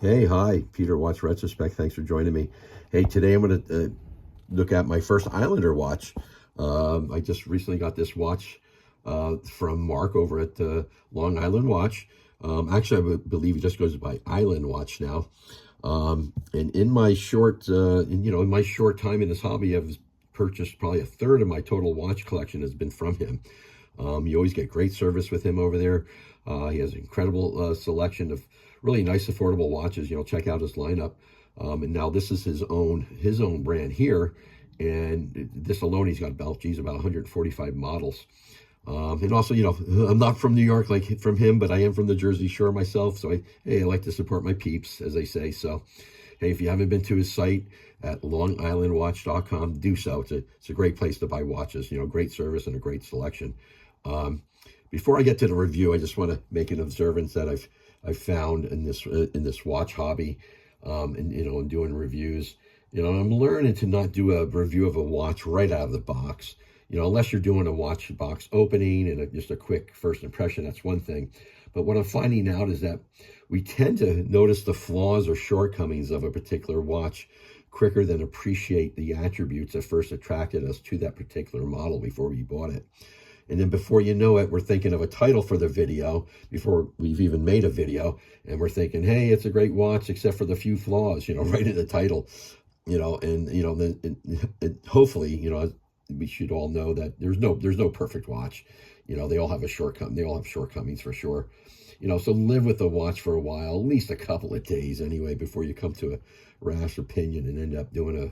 Hey, hi, Peter Watch Retrospect. Thanks for joining me. Hey, today I'm going to look at my first Islander watch. I just recently got this watch from Mark over at Long Island Watch. Actually, I believe it just goes by Island Watch now. And in my short, in my short time in this hobby, I've purchased probably a third of my total watch collection has been from him. You always get great service with him over there. He has an incredible selection of really nice, affordable watches. Check out his lineup. And now this is his own brand here. And this alone, he's got about 145 models. And also, I'm not from New York like from him, but I am from the Jersey Shore myself. So I like to support my peeps, as they say. So, hey, if you haven't been to his site at longislandwatch.com, do so. It's a great place to buy watches. Great service and a great selection. Before I get to the review, I just want to make an observance that I've found in this watch hobby, and in doing reviews. I'm learning to not do a review of a watch right out of the box. Unless you're doing a watch box opening and just a quick first impression, that's one thing. But what I'm finding out is that we tend to notice the flaws or shortcomings of a particular watch quicker than appreciate the attributes that first attracted us to that particular model before we bought it. And then before you know it, we're thinking of a title for the video before we've even made a video. And we're thinking, hey, it's a great watch, except for the few flaws, right in the title, and hopefully, we should all know that there's no perfect watch. They all have shortcomings for sure. So live with the watch for a while, at least a couple of days anyway, before you come to a rash opinion and end up doing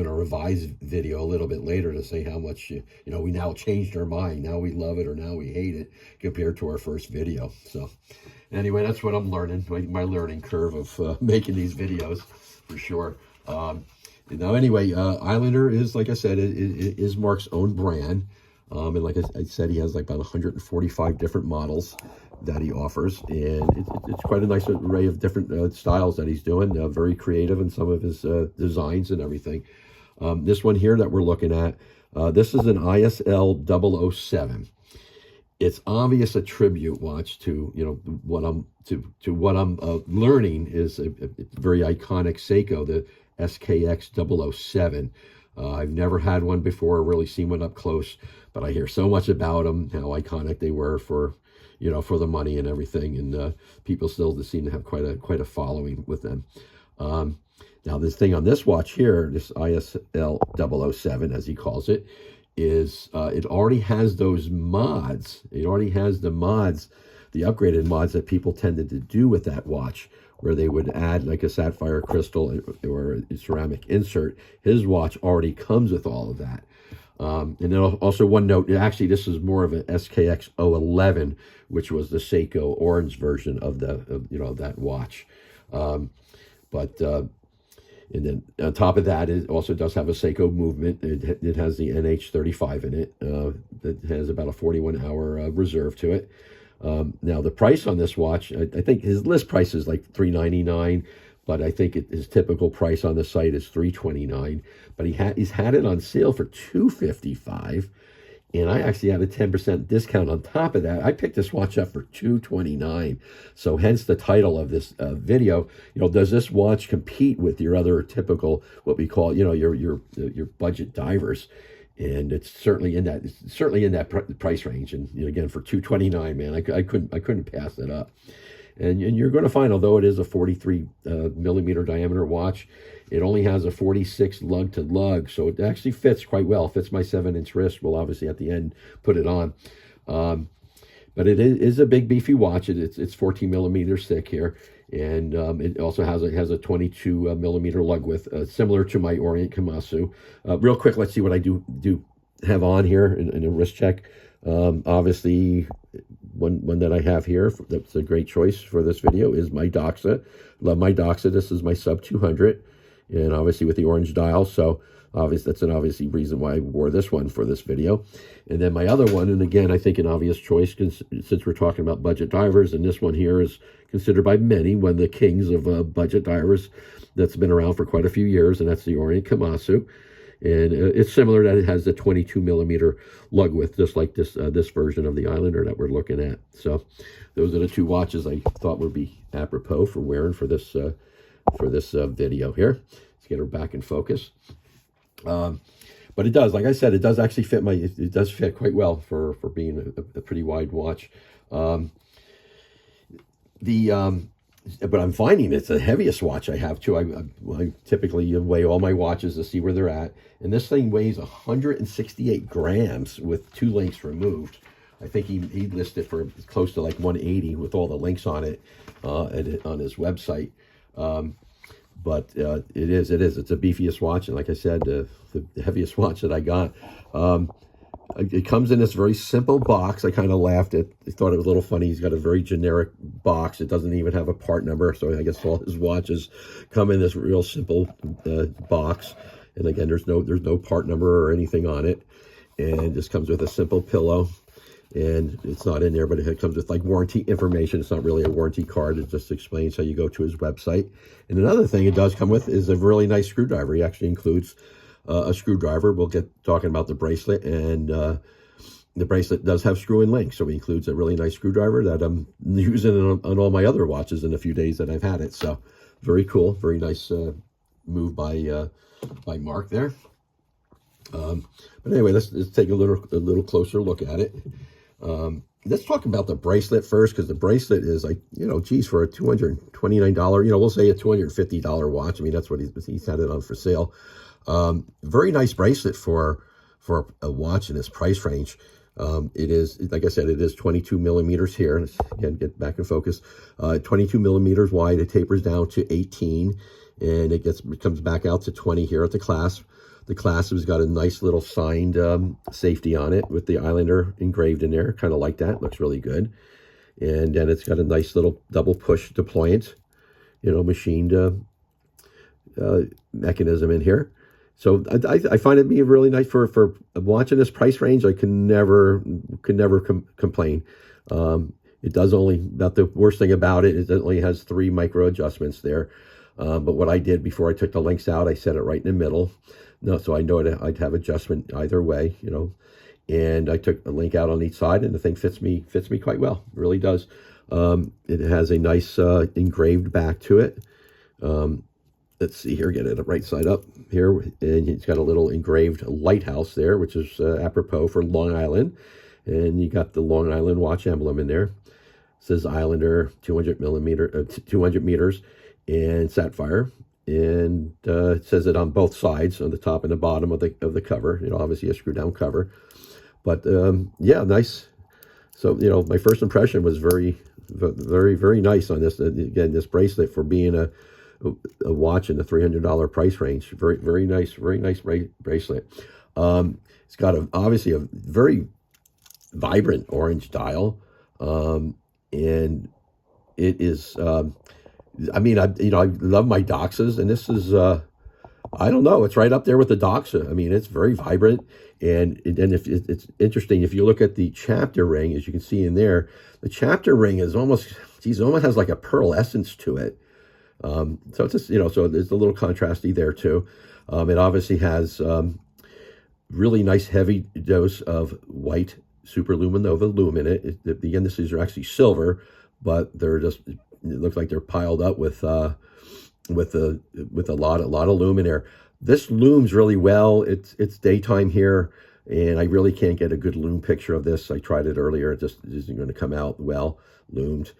a revised video a little bit later to say how much, we now changed our mind. Now we love it or now we hate it compared to our first video. So anyway, that's what I'm learning, my learning curve of making these videos for sure. Anyway, Islander is, like I said, is Mark's own brand. And like I said, he has like about 145 different models that he offers, and it's quite a nice array of different styles that he's doing. Very creative in some of his designs and everything. This one here that we're looking at, this is an ISL-07. It's obvious a tribute watch to what I'm learning is a very iconic Seiko, the SKX 007. I've never had one before, or really seen one up close, but I hear so much about them, how iconic they were for the money and everything, and people still seem to have quite a following with them. Now this thing on this watch here, this ISL-07 as he calls it, is it already has those mods. It already has the mods, the upgraded mods that people tended to do with that watch, where they would add like a sapphire crystal or a ceramic insert. His watch already comes with all of that. And then also one note, actually this is more of an SKX 011, which was the Seiko orange version of that watch. And then on top of that, it also does have a Seiko movement. It has the NH35 in it. That has about a 41-hour reserve to it. Now the price on this watch, I think his list price is like $399, but I think his typical price on the site is $329. But he's had it on sale for $255, and I actually had a 10% discount on top of that. I picked this watch up for $229. So hence the title of this video. Does this watch compete with your other typical, what we call, your budget divers? And it's certainly in that price range. And again, for $229, man, I couldn't pass that up. And you're going to find, although it is a 43 millimeter diameter watch, it only has a 46 lug to lug, so it actually fits quite well. Fits my 7-inch wrist. We'll obviously at the end put it on. But it is a big beefy watch. It's 14 millimeters thick here, and it also has a 22 millimeter lug width, similar to my Orient Komatsu. Real quick, let's see what I do have on here in a wrist check. Obviously, one that I have here that's a great choice for this video is my Doxa. Love my Doxa. This is my sub 200, and obviously with the orange dial. So that's an obvious reason why I wore this one for this video. And then my other one, and again, I think an obvious choice since we're talking about budget divers, and this one here is considered by many one of the kings of budget divers that's been around for quite a few years, and that's the Orient Komatsu. And it's similar that it has the 22 millimeter lug width, just like this version of the Islander that we're looking at. So those are the two watches I thought would be apropos for wearing for this video here. Let's get her back in focus. But it does, like I said, it does actually fit it does fit quite well for being a pretty wide watch. But I'm finding it's the heaviest watch I have too. I typically weigh all my watches to see where they're at, and this thing weighs 168 grams with 2 links removed. I think he listed for close to like 180 with all the links on it on his website. But it's the beefiest watch, and like I said, the heaviest watch that I got. It comes in this very simple box. I kind of laughed at. I thought it was a little funny. He's got a very generic box. It doesn't even have a part number, so I guess all his watches come in this real simple box. And again, there's no part number or anything on it, and it just comes with a simple pillow. And it's not in there, but it comes with like warranty information. It's not really a warranty card. It just explains how you go to his website. And another thing it does come with is a really nice screwdriver. He actually includes a screwdriver. We'll get talking about the bracelet, and the bracelet does have screw-in links, so it includes a really nice screwdriver that I'm using on all my other watches in a few days that I've had it. So very cool, very nice move by Mark there. But anyway, let's take a little closer look at it. Let's talk about the bracelet first, because the bracelet is like, geez, for a $229, we'll say a $250 watch. I mean, that's what he's had it on for sale. Very nice bracelet for a watch in this price range. It is, like I said, it is 22 millimeters here. Let's again get back in focus. 22 millimeters wide. It tapers down to 18, and it comes back out to 20 here at the clasp. The clasp has got a nice little signed safety on it with the Islander engraved in there. Kind of like that. Looks really good. And then it's got a nice little double push deployant, machined mechanism in here. So I find it being really nice for watching this price range. I could never complain. It does about the worst thing about it is it only has 3 micro adjustments there. But what I did before I took the links out, I set it right in the middle. So I know I'd have adjustment either way, And I took a link out on each side, and the thing fits me quite well. It really does. It has a nice engraved back to it. Let's see here, get it right side up here. And it's got a little engraved lighthouse there, which is apropos for Long Island. And you got the Long Island watch emblem in there. It says Islander 200 meters and sapphire. And it says it on both sides, on the top and the bottom of the cover. Obviously a screw down cover. But yeah, nice. So, my first impression was very, very, very nice on this. Again, this bracelet for being a watch in the $300 price range. Very, very nice bracelet. It's got obviously a very vibrant orange dial, and it is. I love my Doxas, and this is. I don't know. It's right up there with the Doxa. I mean, it's very vibrant, and if it's interesting, if you look at the chapter ring, as you can see in there, the chapter ring is almost has like a pearl essence to it. So it's just, so there's a little contrasty there too. It obviously has really nice heavy dose of white superluminova lume in it. The indices are actually silver, but they're just, it looks like they're piled up with a lot of lume in there. This looms really well. It's daytime here, and I really can't get a good lume picture of this. I tried it earlier. It just isn't going to come out well loomed.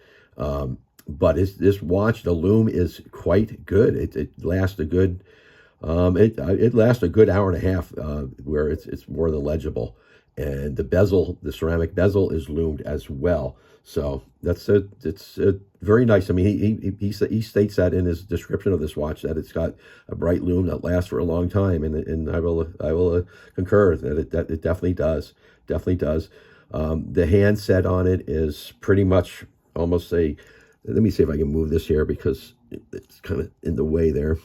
But this watch, the lume is quite good. It lasts a good, it lasts a good hour and a half, where it's more than legible. And the bezel, the ceramic bezel, is loomed as well. So it's very nice. I mean, he states that in his description of this watch, that it's got a bright lume that lasts for a long time, and I will concur that it definitely does. The handset on it is pretty much almost a. Let me see if I can move this here, because it's kind of in the way there.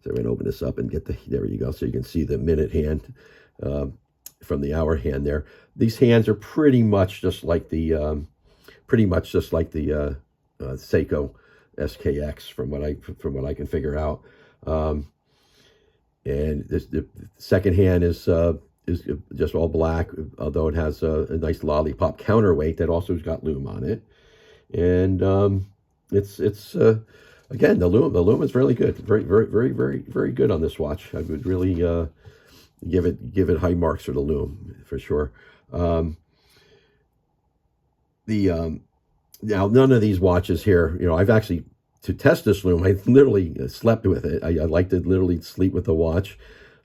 So I'm going to open this up and get there you go. So you can see the minute hand from the hour hand there. These hands are pretty much just like the Seiko SKX from what I can figure out. And the second hand is just all black, although it has a nice lollipop counterweight that also has got lume on it. And it's again, the lume is really good, very very very very very good on this watch. I would really give it high marks for the lume for sure. The Now, none of these watches here, I've actually, to test this lume, I literally slept with it. I like to literally sleep with the watch.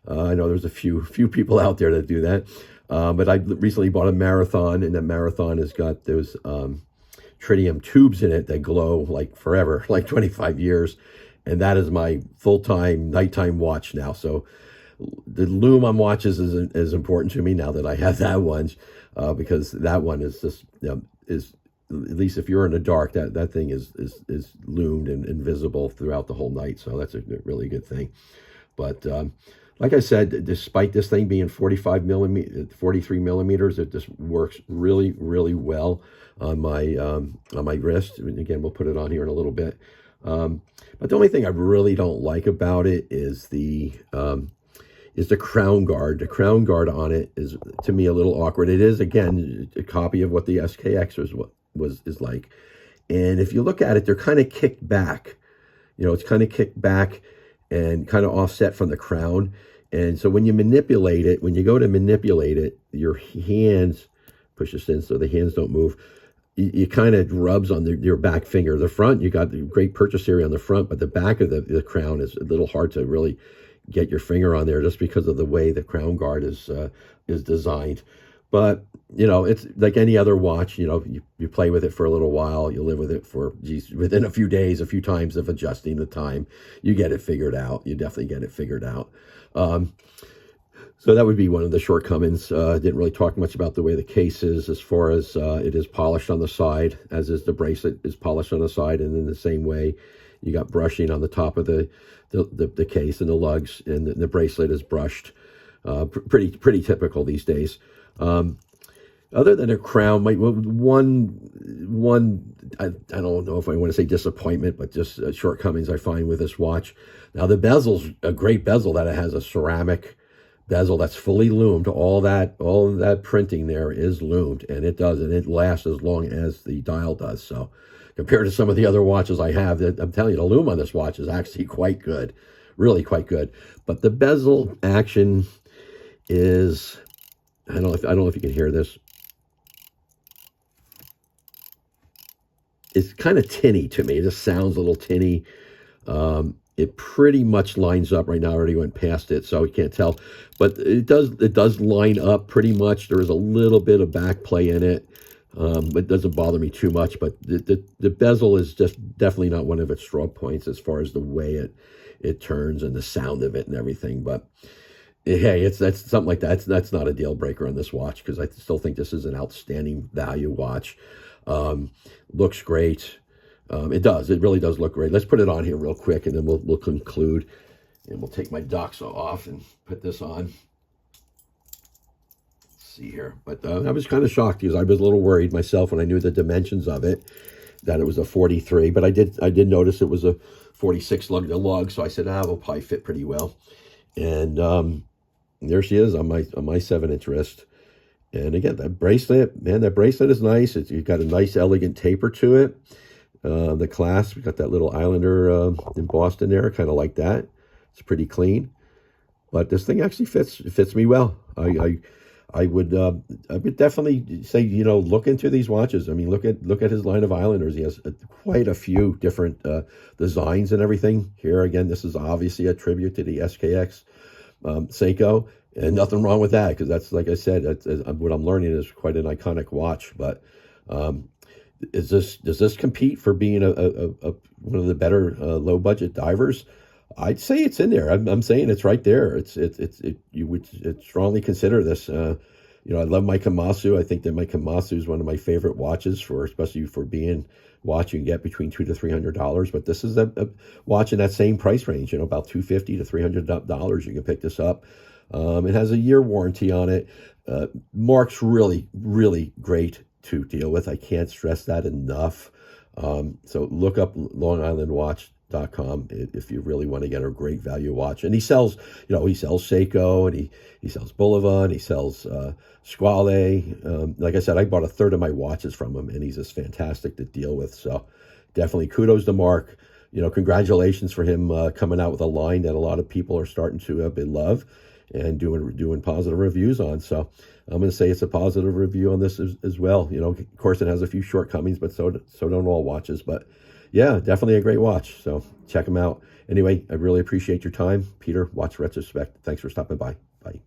I know there's a few people out there that do that. But I recently bought a Marathon, and that Marathon has got those tritium tubes in it that glow like forever, like 25 years. And that is my full-time nighttime watch now. So the lume on watches is important to me now that I have that one, because that one is just, is, at least if you're in the dark, that thing is loomed and invisible throughout the whole night. So that's a really good thing. But like I said, despite this thing being 43 millimeters, it just works really, really well on my wrist. And again, we'll put it on here in a little bit. But the only thing I really don't like about it is the crown guard. The crown guard on it is, to me, a little awkward. It is, again, a copy of what the SKX is like. And if you look at it, they're kind of kicked back. It's kind of kicked back and kind of offset from the crown. And so when you go to manipulate it, your hands, push this in so the hands don't move, you kind of rubs on your back finger. The front, you got the great purchase area on the front, but the back of the crown is a little hard to really get your finger on there, just because of the way the crown guard is designed. But it's like any other watch. You play with it for a little while, you live with it for, within a few days, a few times of adjusting the time, you get it figured out. You definitely get it figured out. So that would be one of the shortcomings. Didn't really talk much about the way the case is, as far as it is polished on the side, as is the bracelet is polished on the side, and in the same way, you got brushing on the top of the case and the lugs, and the bracelet is brushed. Pretty typical these days. Other than a crown, one I don't know if I want to say disappointment, but just shortcomings I find with this watch. Now, the bezel's a great bezel, that it has a ceramic bezel that's fully loomed. All that printing there is loomed, and it lasts as long as the dial does. So compared to some of the other watches I have, I'm telling you, the lume on this watch is actually quite good, really quite good. But the bezel action is, I don't know if you can hear this. It's kind of tinny to me. It just sounds a little tinny. It pretty much lines up right now. I already went past it, so you can't tell. But it does line up pretty much. There is a little bit of back play in it. But it doesn't bother me too much. But the bezel is just definitely not one of its strong points, as far as the way it turns and the sound of it and everything. But hey, that's something like that. That's not a deal breaker on this watch, because I still think this is an outstanding value watch. Looks great. It really does look great. Let's put it on here real quick, and then we'll conclude, and we'll take my Doxa off and put this on. Let's see here. But I was kind of shocked, because I was a little worried myself when I knew the dimensions of it, that it was a 43, but I did notice it was a 46 lug, so I said, we'll probably fit pretty well. And there she is on my 7-inch wrist. And again, that bracelet is nice. You've got a nice, elegant taper to it. The clasp, we got that little Islander embossed in there, kind of like that. It's pretty clean. But this thing actually fits me well. I would definitely say, look into these watches. I mean, look at his line of Islanders. He has quite a few different designs and everything. Here again, this is obviously a tribute to the SKX Seiko, and nothing wrong with that, because that's, like I said, what I'm learning is quite an iconic watch. But does this compete for being a one of the better low budget divers? I'd say it's in there. I'm saying it's right there. You would strongly consider this. I love my Komatsu. I think that my Komatsu is one of my favorite watches, especially for being watch you can get between $200 to $300. But this is a watch in that same price range. About $250 to $300. You can pick this up. It has a year warranty on it. Mark's really, really great to deal with. I can't stress that enough. So look up Long Island watch. ISL-07 if you really want to get a great value watch. And he sells, he sells Seiko, and he sells Bulova, and he sells Squale. Like I said, I bought a third of my watches from him, and he's just fantastic to deal with. So definitely kudos to Mark. Congratulations for him coming out with a line that a lot of people are starting to love and doing positive reviews on. So I'm going to say it's a positive review on this as well. Of course, it has a few shortcomings, but so don't all watches. But yeah, definitely a great watch. So check them out. Anyway, I really appreciate your time. Peter, Watch Retrospect. Thanks for stopping by. Bye.